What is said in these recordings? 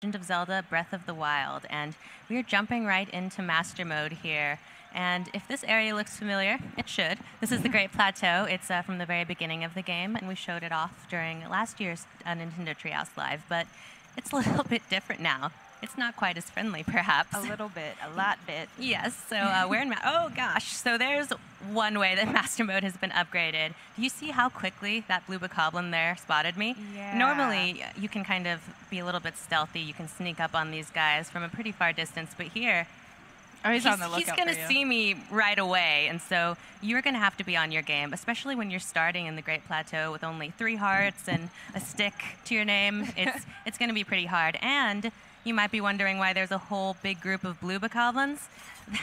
Legend of Zelda Breath of the Wild, and we are jumping right into Master Mode here. And if this area looks familiar, it should. This is the Great Plateau. It's from the very beginning of the game, and we showed it off during last year's Nintendo Treehouse Live, but it's a little bit different now. It's not quite as friendly, perhaps. A little bit, a lot bit. Yes, so we're in, oh gosh, so there's one way that Master Mode has been upgraded. Do you see how quickly that blue bokoblin there spotted me? Yeah. Normally, you can kind of be a little bit stealthy. You can sneak up on these guys from a pretty far distance, but here, he's on the lookout he's going to see me right away, and so you're going to have to be on your game, especially when you're starting in the Great Plateau with only 3 hearts and a stick to your name. It's going to be pretty hard, and you might be wondering why there's a whole big group of blue bokoblins.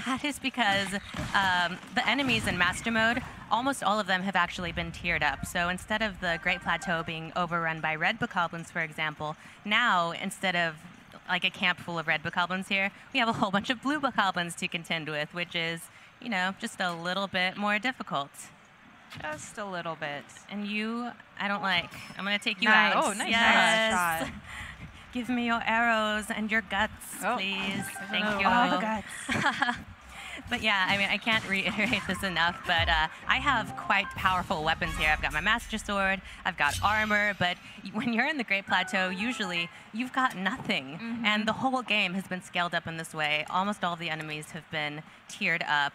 That is because the enemies in Master Mode, almost all of them have actually been tiered up. So instead of the Great Plateau being overrun by red bokoblins, for example, now instead of like a camp full of red bokoblins here, we have a whole bunch of blue bokoblins to contend with, which is, you know, just a little bit more difficult. Just a little bit. And you, I don't like. I'm going to take you Nice. out. Oh, nice Yes. shot. Give me your arrows and your guts, please. Thank you. Oh, the guts. But yeah, I mean, I can't reiterate this enough, but I have quite powerful weapons here. I've got my Master Sword, I've got armor, but when you're in the Great Plateau, usually you've got nothing. And the whole game has been scaled up in this way. Almost all of the enemies have been tiered up.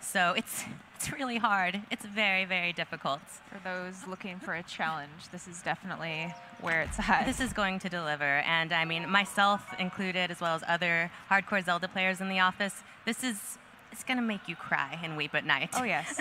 So it's really hard. It's very, very difficult. For those looking for a challenge, this is definitely where it's at. This is going to deliver, and I mean, myself included, as well as other hardcore Zelda players in the office, it's going to make you cry and weep at night. Oh, yes.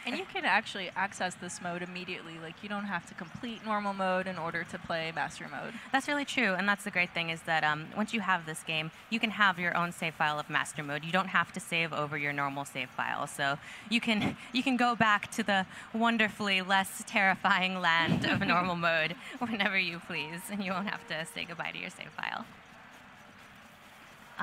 And you can actually access this mode immediately. Like, you don't have to complete normal mode in order to play Master Mode. That's really true, and that's the great thing is that once you have this game, you can have your own save file of Master Mode. You don't have to save over your normal save file, so you can go back to the wonderfully less terrifying land of normal mode whenever you please, and you won't have to say goodbye to your save file.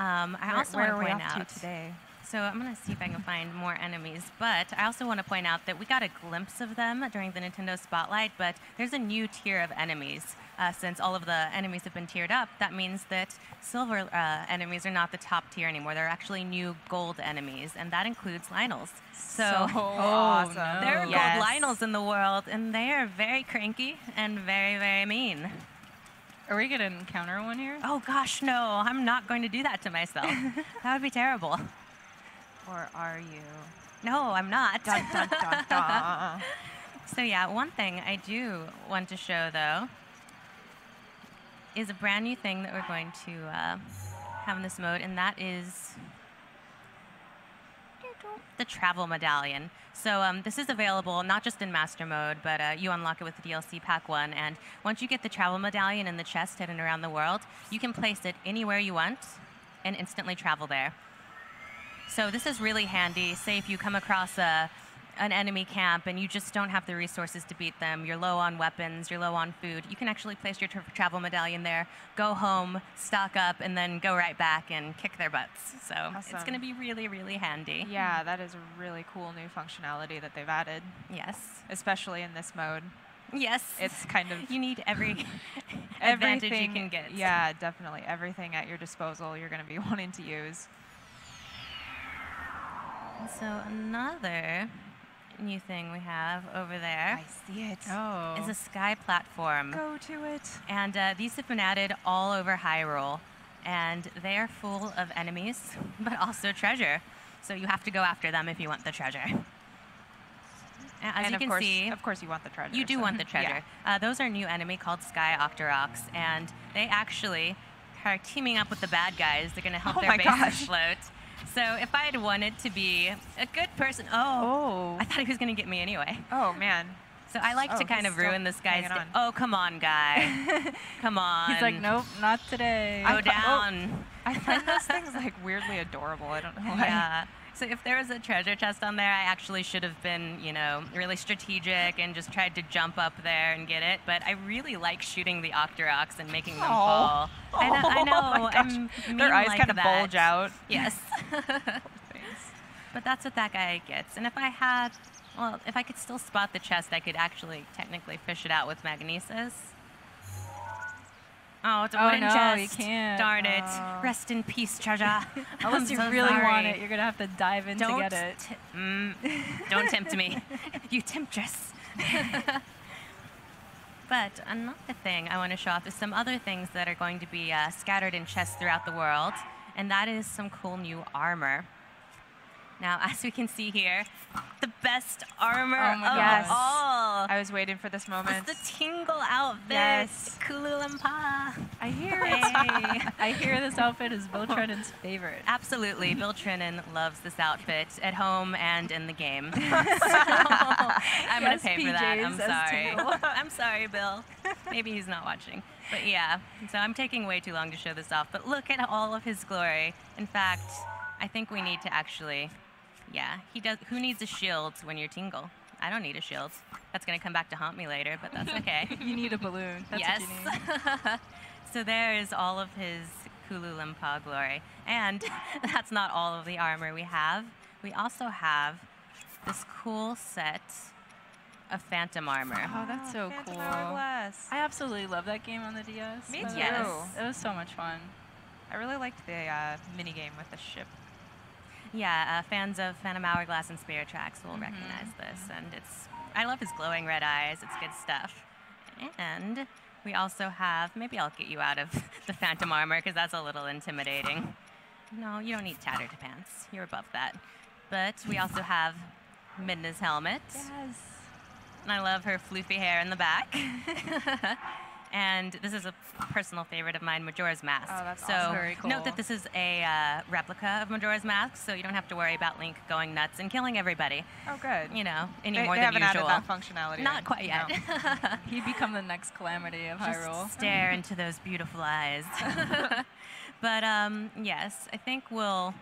I also want to point out today. So I'm going to see if I can find more enemies, but I also want to point out that we got a glimpse of them during the Nintendo Spotlight, but there's a new tier of enemies. Since all of the enemies have been tiered up, that means that silver enemies are not the top tier anymore. They're actually new gold enemies, and that includes Lionels. So awesome. there are Yes. gold Lionels in the world, and they are very cranky and very, very mean. Are we going to encounter one here? Oh gosh, no, I'm not going to do that to myself. That would be terrible. Or are you? No, I'm not. Dun, dun, dun, dun. So yeah, one thing I do want to show, though, is a brand new thing that we're going to have in this mode, and that is the travel medallion. So this is available not just in Master Mode, but you unlock it with the DLC Pack 1, and once you get the travel medallion in the chest hidden around the world, you can place it anywhere you want and instantly travel there. So this is really handy. Say if you come across an enemy camp and you just don't have the resources to beat them, you're low on weapons, you're low on food, you can actually place your travel medallion there, go home, stock up, and then go right back and kick their butts. So Awesome. It's going to be really, really handy. Yeah, that is a really cool new functionality that they've added, Yes. especially in this mode. Yes. It's kind of You need every advantage you can get. Yeah, definitely. Everything at your disposal you're going to be wanting to use. So another new thing we have over there I see it. Oh. is a sky platform. Go to it. And these have been added all over Hyrule. And they are full of enemies, but also treasure. So you have to go after them if you want the treasure. As And you can see, of course you want the treasure. you do so- want the treasure. Those are a new enemy called Sky Octoroks, and they actually are teaming up with the bad guys. They're going to help Oh their my bases gosh. float. So if I had wanted to be a good person, Oh. I thought he was going to get me anyway. Oh, man. So I like to Oh, kind he's of ruin still this guy's hanging day. on. Oh, come on, guy. Come on. He's like, nope, not today. Go down. I find those things like weirdly adorable. I don't know why. Yeah. So if there was a treasure chest on there, I actually should have been, you know, really strategic and just tried to jump up there and get it. But I really like shooting the Octoroks and making them fall. I know. Oh my gosh. I'm mean Their eyes like kind of that. bulge out. Yes. Thanks. But that's what that guy gets. And if I had, well, if I could still spot the chest, I could actually technically fish it out with magnesis. Oh, it's a Oh, wooden no, chest. you can't. Darn it. Oh. Rest in peace, Jaja. Unless I'm you so really want sorry. it, you're gonna have to dive in to get it. Don't tempt me. You temptress. But another thing I want to show off is some other things that are going to be scattered in chests throughout the world, and that is some cool new armor. Now, as we can see here, the best armor Oh of my gosh. all. I was waiting for this moment. It's the Tingle outfit. Yes. Kululampa. I hear it. Hey, I hear this outfit is Bill Trennan's favorite. Absolutely. Bill Trennan loves this outfit at home and in the game. So I'm going Yes, to pay for that. I'm PJs as sorry. Tingle. I'm sorry, Bill. Maybe he's not watching. But yeah, so I'm taking way too long to show this off. But look at all of his glory. In fact, I think we need to actually... Yeah, he does. Who needs a shield when you're Tingle? I don't need a shield. That's going to come back to haunt me later, but that's okay. You need a balloon. That's Yes. what you need. So there is all of his Kululampa glory. And that's not all of the armor we have. We also have this cool set of Phantom armor. Oh, that's so Phantom cool. Hourglass. I absolutely love that game on the DS. Me by the too. way. It was so much fun. I really liked the mini game with the ship. Yeah, fans of Phantom Hourglass and Spirit Tracks will recognize this. And I love his glowing red eyes. It's good stuff. And we also have, maybe I'll get you out of the Phantom armor because that's a little intimidating. No, you don't need tattered pants. You're above that. But we also have Midna's helmet. Yes. And I love her floofy hair in the back. And this is a personal favorite of mine, Majora's Mask. Oh, that's so awesome. Very cool. note that this is a replica of Majora's Mask, so you don't have to worry about Link going nuts and killing everybody, Oh, good. you know, any They more than haven't usual. added that functionality. Not quite yet. No. He'd become the next calamity of Hyrule. Just stare into those beautiful eyes. But yes, I think we'll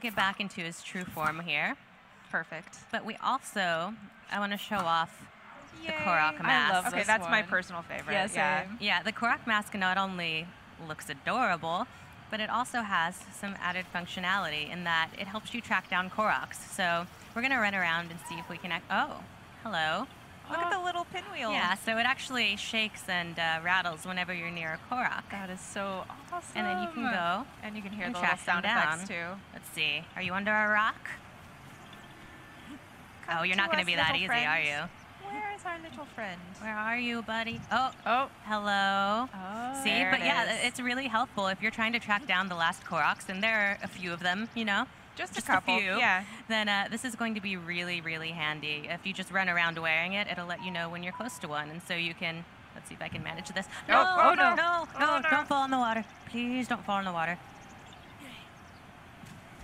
get back into his true form here. Perfect. But we also, I want to show off the Yay. Korok mask. I love Okay, this that's my one. personal favorite. Yeah, same. Yeah, the Korok mask not only looks adorable, but it also has some added functionality in that it helps you track down Koroks. So we're going to run around and see if we can... Oh, hello. Look at the little pinwheel. Yeah, so it actually shakes and rattles whenever you're near a Korok. That is so awesome. And then you can go... And you can hear and the little track them sound down. effects too. Let's see. Are you under a rock? Oh, you're not to going to us, be that little easy, friend. are you? Where is our little friend? Where are you, buddy? Oh, Oh. hello. Oh, See, there but it yeah, is. it's really helpful if you're trying to track down the last Koroks, and there are a few of them, you know, Just a just couple. few. Yeah. Then this is going to be really, really handy. If you just run around wearing it, it'll let you know when you're close to one, and so you can. Let's see if I can manage this. No, Oh, no. no, Oh, no. don't fall in the water. Please don't fall in the water.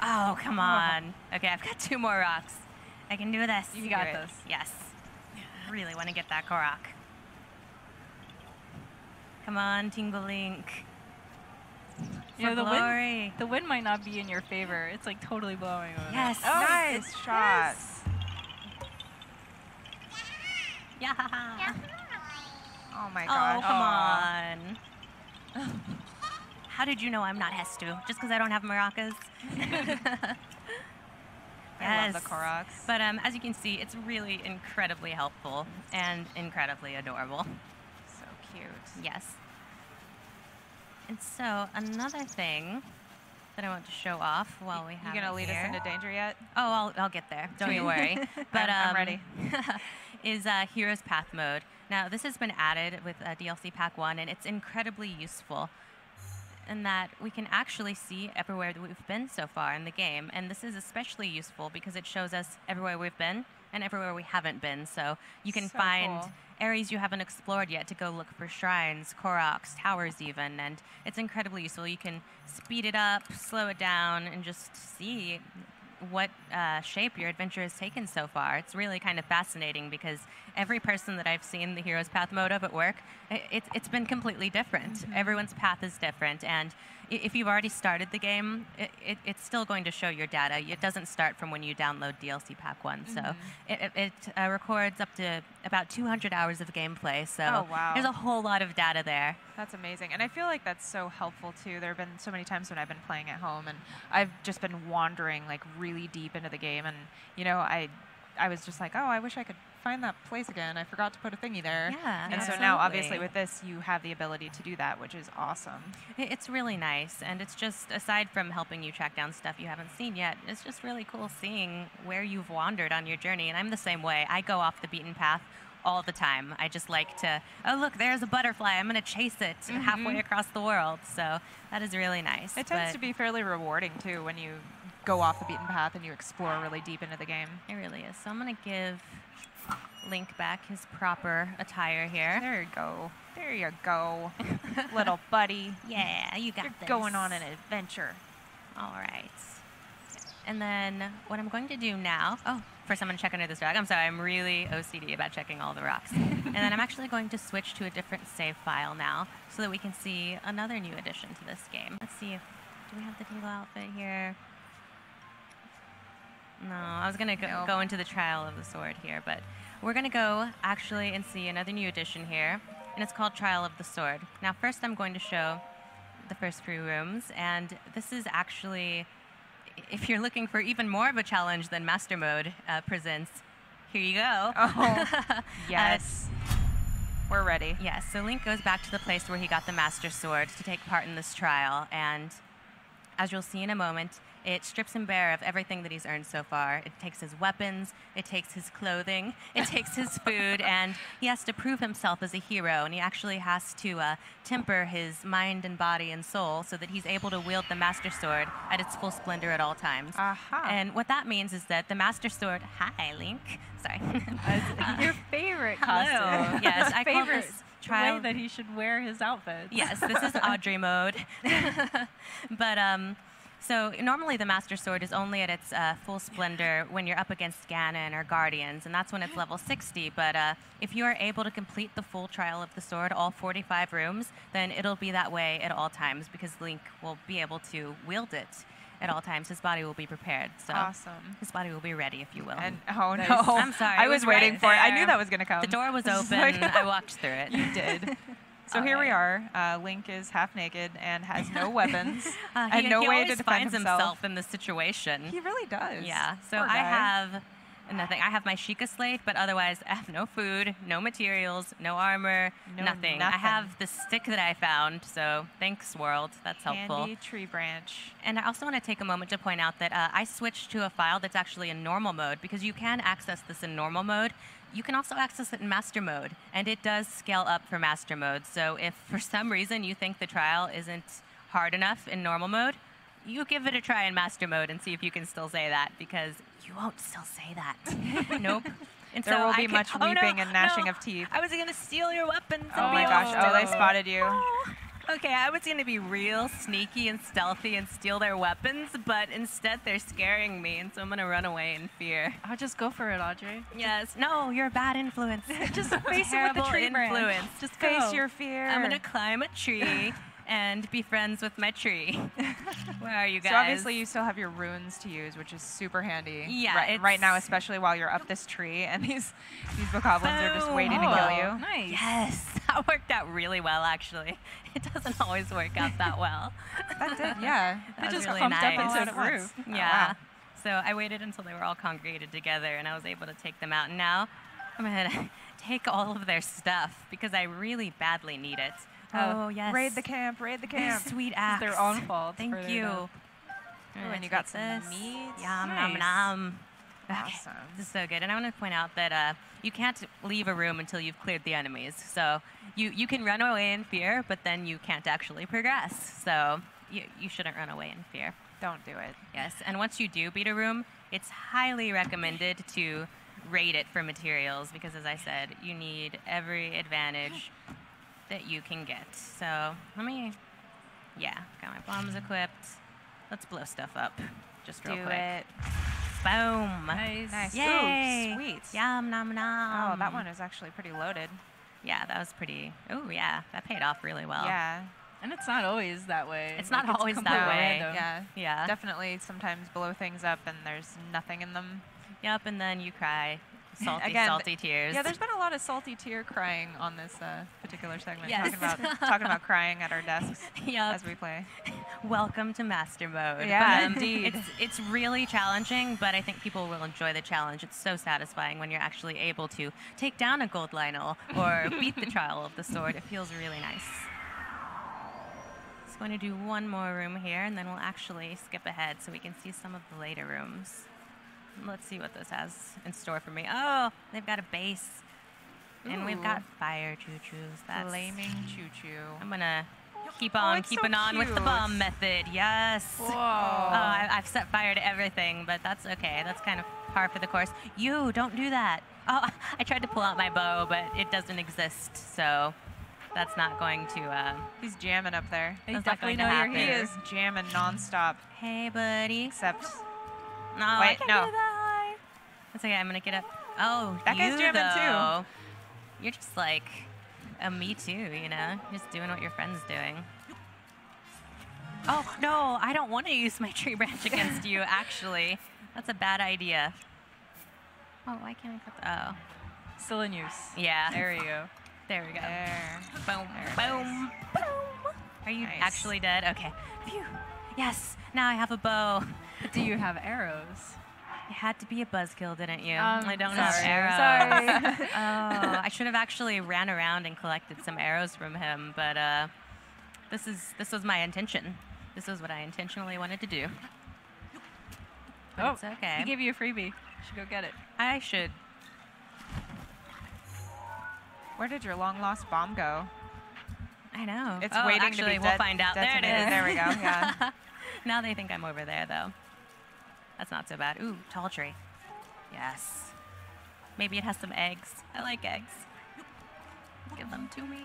Oh, come on. Okay, I've got 2 more rocks. I can do this. You got this. Yes. Really want to get that Korok. Come on, Tingle Link. You know, For the glory. wind, the wind might not be in your favor. It's like totally blowing over. Yes. Oh, nice shot. Yeah. Oh my Oh, gosh. come on. How did you know I'm not Hestu? Just because I don't have maracas? I love the Koroks. But as you can see, it's really incredibly helpful and incredibly adorable. So cute. Yes. And so another thing that I want to show off while we have You gonna it lead here. us into danger yet? Oh, I'll get there. Don't you worry. But I'm ready. is Heroes Path mode. Now, this has been added with DLC Pack 1, and it's incredibly useful in that we can actually see everywhere that we've been so far in the game. And this is especially useful because it shows us everywhere we've been and everywhere we haven't been. So you can So find cool. areas you haven't explored yet to go look for shrines, Koroks, towers even, and it's incredibly useful. You can speed it up, slow it down, and just see what shape your adventure has taken so far. It's really kind of fascinating because every person that I've seen the Heroes Path mode of at work, it's been completely different. Everyone's path is different, and if you've already started the game, it's still going to show your data. It doesn't start from when you download DLC Pack 1, so it records up to about 200 hours of gameplay, so Oh, wow. there's a whole lot of data there. That's amazing. And I feel like that's so helpful too. There have been so many times when I've been playing at home and I've just been wandering like really deep into the game, and you know, I was just like, oh, I wish I could find that place again. I forgot to put a thingy there. Yeah, And so absolutely. now, obviously, with this, you have the ability to do that, which is awesome. It's really nice, and it's just, aside from helping you track down stuff you haven't seen yet, it's just really cool seeing where you've wandered on your journey. And I'm the same way. I go off the beaten path all the time. I just like to, oh, look, there's a butterfly. I'm going to chase it halfway across the world. So that is really nice. It tends to be fairly rewarding, too, when you go off the beaten path and you explore really deep into the game. It really is. So I'm going to give Link back his proper attire here. There you go. There you go, little buddy. Yeah, you got You're this. going on an adventure. All right. And then what I'm going to do now, first I'm going to check under this rock. I'm sorry, I'm really OCD about checking all the rocks. And then I'm actually going to switch to a different save file now so that we can see another new addition to this game. Let's see if, do we have the Dingle outfit here? No, I was going to go into the Trial of the Sword here, but we're going to go actually and see another new addition here, and it's called Trial of the Sword. Now, first I'm going to show the first few rooms, and this is actually, if you're looking for even more of a challenge than Master Mode presents, here you go. Oh, yes. We're ready. Yes, so Link goes back to the place where he got the Master Sword to take part in this trial, and as you'll see in a moment, it strips him bare of everything that he's earned so far. It takes his weapons, it takes his clothing, it takes his food, and he has to prove himself as a hero, and he actually has to temper his mind and body and soul so that he's able to wield the Master Sword at its full splendor at all times. Aha. And what that means is that the Master Sword... Hi, Link. Sorry. Your favorite Hello. costume. Yes, I call favorite this trial... way that he should wear his outfit. Yes, this is Audrey mode. But so normally the Master Sword is only at its full splendor when you're up against Ganon or Guardians, and that's when it's level 60. But if you are able to complete the full Trial of the Sword, all 45 rooms, then it'll be that way at all times because Link will be able to wield it at all times. His body will be prepared. So Awesome. his body will be ready, if you will. And oh no, I'm sorry. I it was right waiting for it. I there. knew that was going to come. The door was It's open. like- I walked through it. You did. So All here we right. are. Link is half naked and has no weapons and he no way always to defend finds himself in this situation. He really does. Yeah, so Poor I guy. have nothing. I have my Sheikah slate, but otherwise I have no food, no materials, no armor, No nothing. I nothing. have the stick that I found, so thanks, world. That's helpful. Candy tree branch. And I also want to take a moment to point out that I switched to a file that's actually in normal mode because you can access this in normal mode. You can also access it in Master Mode, and it does scale up for Master Mode. So if for some reason you think the trial isn't hard enough in normal mode, you give it a try in Master Mode and see if you can still say that, because you won't still say that. Nope. And There so will I be can- much oh, no, weeping and gnashing no. of teeth. I was going to steal your weapons. Oh and my be gosh. all Oh, they stealthy. spotted you. Oh. Okay, I was going to be real sneaky and stealthy and steal their weapons, but instead they're scaring me, and so I'm going to run away in fear. I'll just go for it, Audrey. Yes. No, you're a bad influence. Just face it with the Terrible tree branch. influence. Just Face go. your fear. I'm going to climb a tree and be friends with my tree. Where are you guys? So obviously you still have your runes to use, which is super handy. Yeah, Right now, it's- especially while you're up this tree and these bokoblins are just Boom. waiting to Oh, kill you. nice. Yes, that worked out really well, actually. It doesn't always work out that well. That did, yeah. That They was just really clumped nice. up All into at the once. roof. Oh, Yeah. wow. So I waited until they were all congregated together, and I was able to take them out. And now I'm going to take all of their stuff because I really badly need it. Oh, yes. Raid the camp, raid the camp. Sweet axe. It's their own fault. Thank for their you. death. I'm Ooh, gonna and you got take some this. meats. Yum, Nice. nom, nom. Okay, Awesome. this is so good. And I want to point out that you can't leave a room until you've cleared the enemies. So you can run away in fear, but then you can't actually progress. So you shouldn't run away in fear. Don't do it. Yes, and once you do beat a room, it's highly recommended to raid it for materials because, as I said, you need every advantage that you can get. So got my bombs equipped. Let's blow stuff up just real Do quick. it. Boom. Nice. Nice. Yay. Ooh, sweet. Yum, nom, nom. Oh, that one is actually pretty loaded. Yeah, that was pretty. Oh, yeah, that paid off really well. Yeah. And it's not always that way. It's not always that completely way. random. Yeah. Yeah. Definitely sometimes blow things up and there's nothing in them. Yep, and then you cry salty, Again, salty tears. Yeah, there's been a lot of salty tear crying on this particular segment. Yes. Talking about crying at our desks Yep. as we play. Welcome to Master Mode. Yeah, But, indeed. It's really challenging, but I think people will enjoy the challenge. It's so satisfying when you're actually able to take down a gold Lionel or beat the Trial of the Sword. It feels really nice. Just going to do one more room here, and then we'll actually skip ahead so we can see some of the later rooms. Let's see what this has in store for me. Oh, they've got a base. And we've got fire choo-choos. That's Flaming choo-choo. I'm gonna keep on it's so keeping on with the cute. bomb method. Yes. Whoa. Oh, I've set fire to everything, but that's okay. That's kind of par for the course. You don't do that. Oh, I tried to pull out my bow, but it doesn't exist, so that's not going to. He's jamming up there. They That's not definitely going to know you're happen. He here. is jamming nonstop. Hey, buddy. Except No, I Wait, can't no. do that. That's okay. I'm gonna get up. Oh, That guy's you, jamming too. though. You're just like a me too, you know, just doing what your friend's doing. Oh no, I don't want to use my tree branch against you. Actually, that's a bad idea. Oh, why can't I cut the? Oh, Still in use. yeah. There you go. There we go. there. Boom, There it boom, boom. Are you Nice. actually dead? Okay. Phew. Yes. Now I have a bow. Do you have arrows? You had to be a buzzkill, didn't you? Um, I don't sorry, have arrows. sorry. Oh, I should have actually ran around and collected some arrows from him, but this was my intention. This was what I intentionally wanted to do. But Oh, it's okay. He gave you a freebie. You should go get it. I should. Where did your long-lost bomb go? I know. It's oh, waiting actually, to be we'll find out. There it detonated. is. There we go. Yeah. Now they think I'm over there, though. That's not so bad. Ooh, tall tree. Yes. Maybe it has some eggs. I like eggs. Give them to me.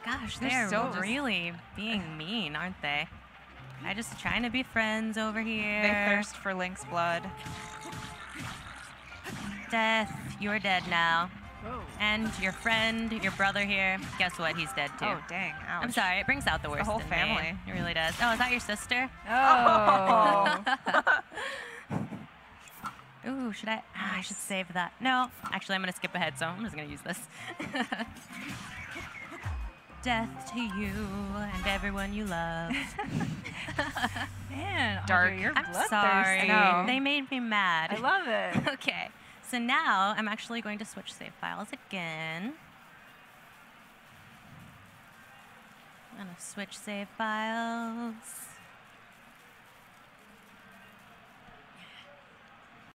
Gosh, They're they're so- really being mean, aren't they? I'm just trying to be friends over here. They thirst for Link's blood. Death, you're dead now. Whoa. And your friend, your brother here, guess what? He's dead too. Oh, dang. Ouch. I'm sorry, it brings out the worst whole in family. me. It really does. Oh, is that your sister? Oh. Ooh, should I? I should save that. No, actually, I'm gonna skip ahead, so I'm just gonna use this. Death to you and everyone you love. Man, Dark. Audrey, you're I'm bloodthirsty. sorry. I know. They made me mad. I love it. Okay, so now I'm actually going to switch save files again. I'm gonna switch save files.